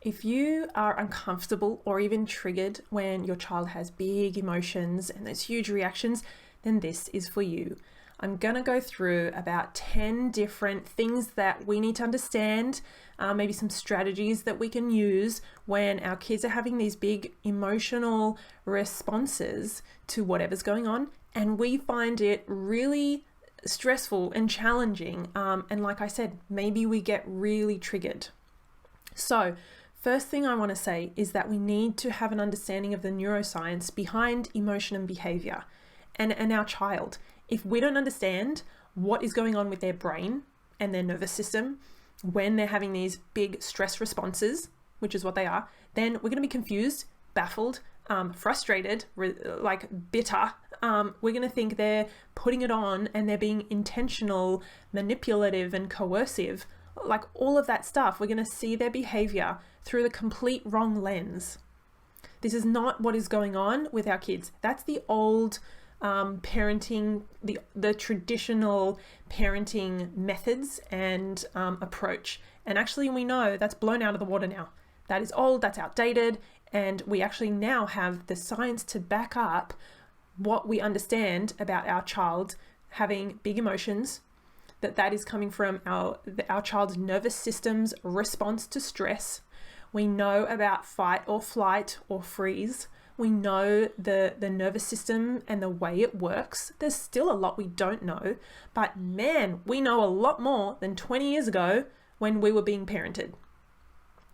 If you are uncomfortable or even triggered when your child has big emotions and those huge reactions, then this is for you. I'm going to go through about 10 different things that we need to understand, maybe some strategies that we can use when our kids are having these big emotional responses to whatever's going on, and we find it really stressful and challenging. And like I said, maybe we get really triggered. So first thing I want to say is that we need to have an understanding of the neuroscience behind emotion and behavior and our child. If we don't understand what is going on with their brain and their nervous system when they're having these big stress responses, which is what they are, then we're going to be confused, baffled, frustrated, bitter. We're going to think they're putting it on and they're being intentional, manipulative, and coercive. Like all of that stuff, we're going to see their behavior through the complete wrong lens. This is not what is going on with our kids. That's the old parenting, the traditional parenting methods and approach. And actually we know that's blown out of the water now. That is old, that's outdated, and we actually now have the science to back up what we understand about our child having big emotions, that is coming from our child's nervous system's response to stress. We know about fight or flight or freeze. We know the nervous system and the way it works. There's still a lot we don't know, but man, we know a lot more than 20 years ago when we were being parented.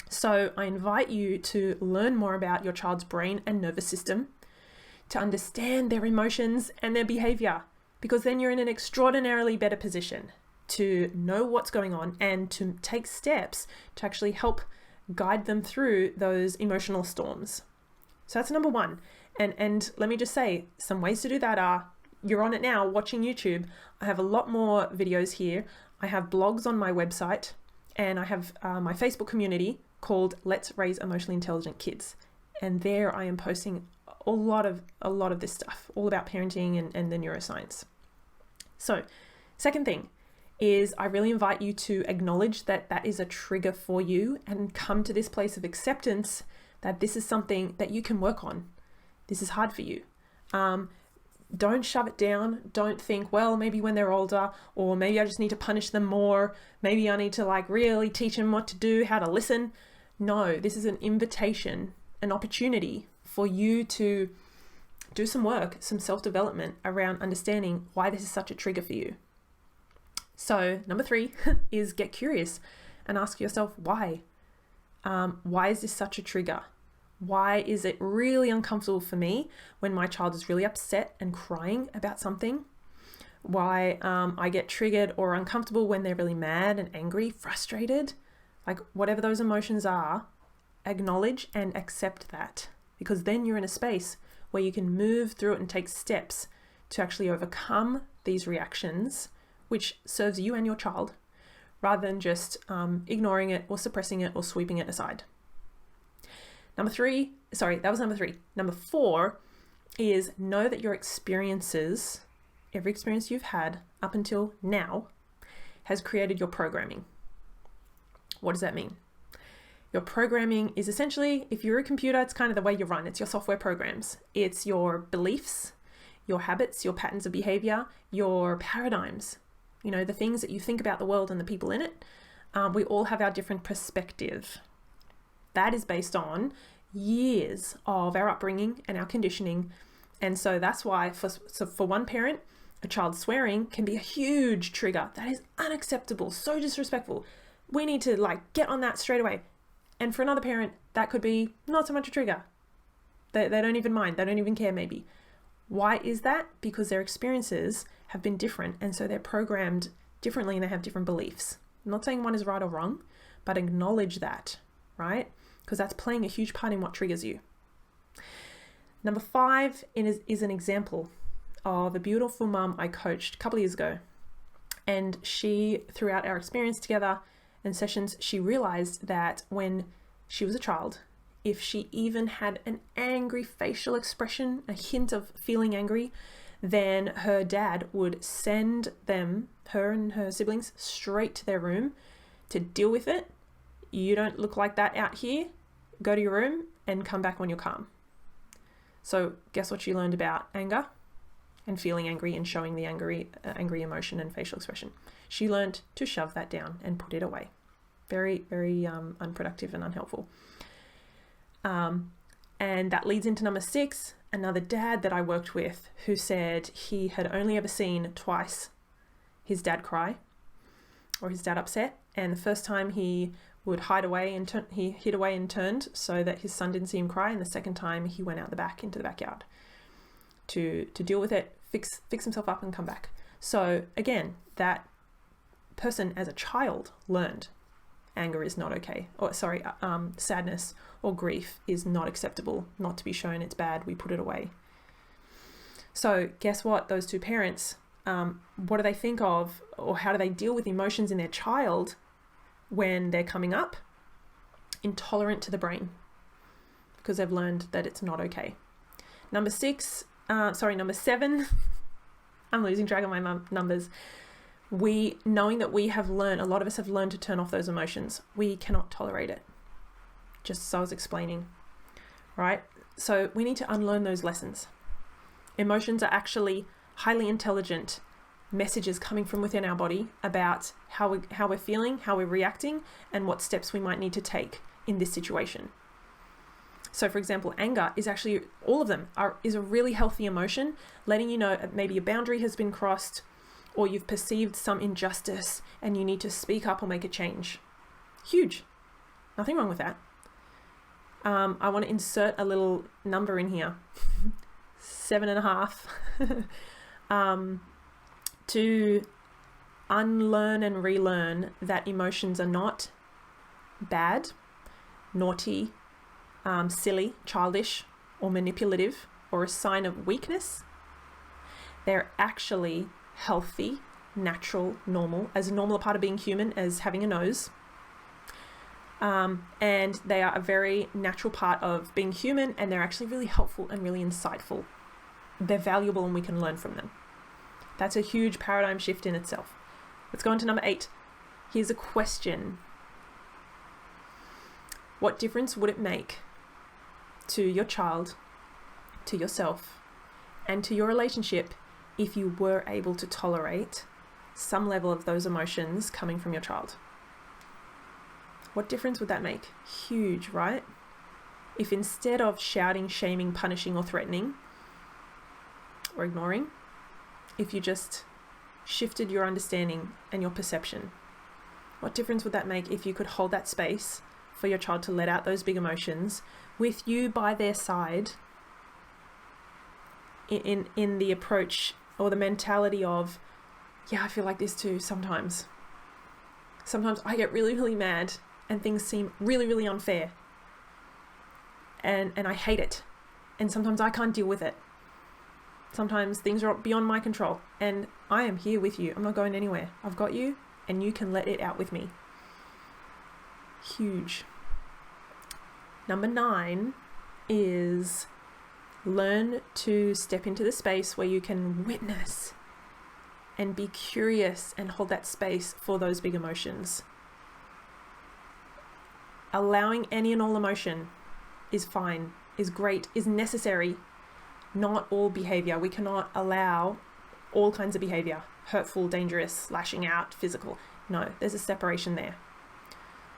So I invite you to learn more about your child's brain and nervous system, to understand their emotions and their behavior, because then you're in an extraordinarily better position to know what's going on and to take steps to actually help guide them through those emotional storms. So that's number one. And let me just say, some ways to do that are, you're on it now watching YouTube. I have a lot more videos here. I have blogs on my website, and I have my Facebook community called Let's Raise Emotionally Intelligent Kids. And there I am posting a lot of this stuff, all about parenting and the neuroscience. So second thing is, I really invite you to acknowledge that is a trigger for you and come to this place of acceptance that this is something that you can work on. This is hard for you. Don't shove it down. Don't think, well, maybe when they're older, or maybe I just need to punish them more. Maybe I need to really teach them what to do, how to listen. No, this is an invitation, an opportunity for you to do some work, some self-development around understanding why this is such a trigger for you. So number 3 is get curious and ask yourself why. Why is this such a trigger? Why is it really uncomfortable for me when my child is really upset and crying about something? Why I get triggered or uncomfortable when they're really mad and angry, frustrated? Like whatever those emotions are, acknowledge and accept that, because then you're in a space where you can move through it and take steps to actually overcome these reactions, which serves you and your child, rather than just ignoring it or suppressing it or sweeping it aside. Number 4 is know that your experiences, every experience you've had up until now, has created your programming. What does that mean? Your programming is essentially, if you're a computer, it's kind of the way you run. It's your software programs. It's your beliefs, your habits, your patterns of behavior, your paradigms, the things that you think about the world and the people in it. We all have our different perspective. That is based on years of our upbringing and our conditioning. And so that's why for one parent, a child swearing can be a huge trigger. That is unacceptable, so disrespectful. We need to get on that straight away. And for another parent, that could be not so much a trigger. They don't even mind. They don't even care maybe. Why is that? Because their experiences have been different, and so they're programmed differently and they have different beliefs. I'm not saying one is right or wrong, but acknowledge that, right? Because that's playing a huge part in what triggers you. Number 5 is an example of a beautiful mum I coached a couple of years ago. And she, throughout our experience together and sessions, she realized that when she was a child, if she even had an angry facial expression, a hint of feeling angry, then her dad would send her and her siblings, straight to their room to deal with it. You don't look like that out here. go to your room and come back when you're calm. So guess what she learned about anger and feeling angry and showing the angry emotion and facial expression? She learned to shove that down and put it away. Very, very unproductive and unhelpful. And that leads into number 6, another dad that I worked with who said he had only ever seen twice his dad cry or his dad upset. And the first time he would hide away and he hid away and turned so that his son didn't see him cry. And the second time he went out the back into the backyard to deal with it, fix himself up and come back. So again, that person as a child learned anger is not okay. Or sadness or grief is not acceptable, not to be shown, it's bad, we put it away. So guess what? Those two parents, what do they think of, or how do they deal with emotions in their child when they're coming up? Intolerant to the brain, because they've learned that it's not okay. Number 7, I'm losing track of my numbers. Knowing that we have learned, a lot of us have learned to turn off those emotions. We cannot tolerate it. Just as I was explaining, right? So we need to unlearn those lessons. Emotions are actually highly intelligent messages coming from within our body about how we're feeling, how we're reacting, and what steps we might need to take in this situation. So for example, anger is actually, all of them is a really healthy emotion, letting you know maybe a boundary has been crossed, or you've perceived some injustice and you need to speak up or make a change. Huge. Nothing wrong with that. I want to insert a little number in here. 7.5. To unlearn and relearn that emotions are not bad, naughty, silly, childish, or manipulative, or a sign of weakness. They're actually healthy, natural, normal, as normal a part of being human as having a nose. And they are a very natural part of being human, and they're actually really helpful and really insightful. They're valuable and we can learn from them. That's a huge paradigm shift in itself. Let's go on to number 8. Here's a question. What difference would it make to your child, to yourself, and to your relationship if you were able to tolerate some level of those emotions coming from your child? What difference would that make? Huge, right? If instead of shouting, shaming, punishing, or threatening, or ignoring, if you just shifted your understanding and your perception, what difference would that make if you could hold that space for your child to let out those big emotions with you by their side in the approach or the mentality of, yeah, I feel like this too sometimes. Sometimes I get really, really mad and things seem really, really unfair. And I hate it. And sometimes I can't deal with it. Sometimes things are beyond my control, and I am here with you. I'm not going anywhere. I've got you, and you can let it out with me. Huge. Number 9 is learn to step into the space where you can witness and be curious and hold that space for those big emotions. Allowing any and all emotion is fine, is great, is necessary. Not all behavior. We cannot allow all kinds of behavior, hurtful, dangerous, lashing out, physical. No, there's a separation there.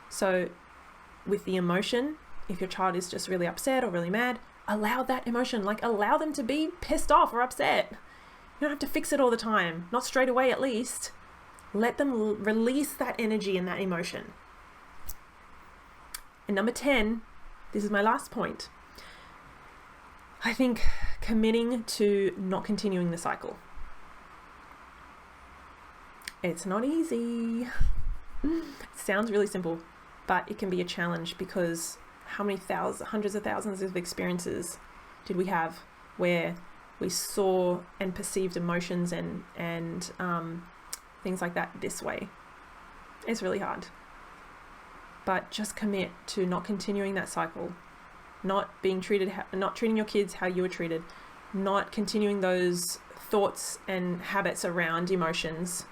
So with the emotion, if your child is just really upset or really mad, allow that emotion, allow them to be pissed off or upset. You don't have to fix it all the time, not straight away at least. Let them release that energy and that emotion. And number 10, this is my last point. I think committing to not continuing the cycle. It's not easy. It sounds really simple, but it can be a challenge because how many hundreds of thousands of experiences did we have where we saw and perceived emotions and things like that this way? It's really hard. But just commit to not continuing that cycle. Not treating your kids how you were treated, not continuing those thoughts and habits around emotions.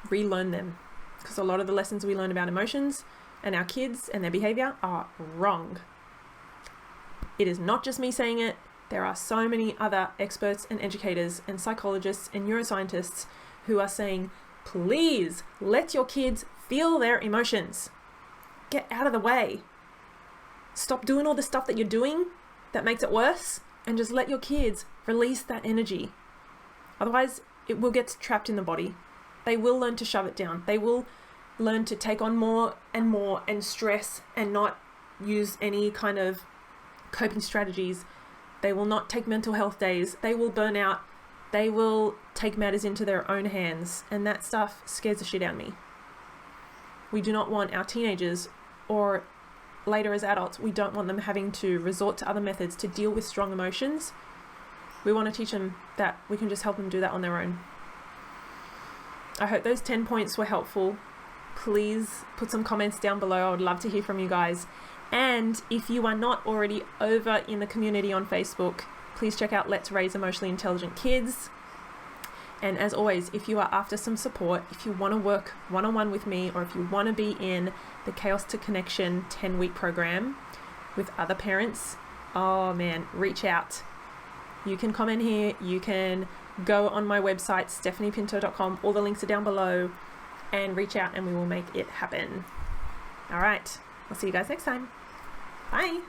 Relearn them, because a lot of the lessons we learn about emotions and our kids and their behaviour are wrong. It is not just me saying it. There are so many other experts and educators and psychologists and neuroscientists who are saying, please let your kids feel their emotions. Get out of the way. Stop doing all the stuff that you're doing that makes it worse, and just let your kids release that energy. Otherwise, it will get trapped in the body. They will learn to shove it down. They will learn to take on more and stress and not use any kind of coping strategies. They will not take mental health days. They will burn out. They will take matters into their own hands, and that stuff scares the shit out of me. We do not want our teenagers, or later as adults, we don't want them having to resort to other methods to deal with strong emotions. We want to teach them that we can just help them do that on their own. I hope those 10 points were helpful. Please put some comments down below. I would love to hear from you guys. And if you are not already over in the community on Facebook, please check out Let's Raise Emotionally Intelligent Kids. And as always, if you are after some support, if you want to work one-on-one with me, or if you want to be in the Chaos to Connection 10-week program with other parents, oh man, reach out. You can comment here. You can go on my website, stephaniepinto.com. All the links are down below, and reach out and we will make it happen. All right. I'll see you guys next time. Bye.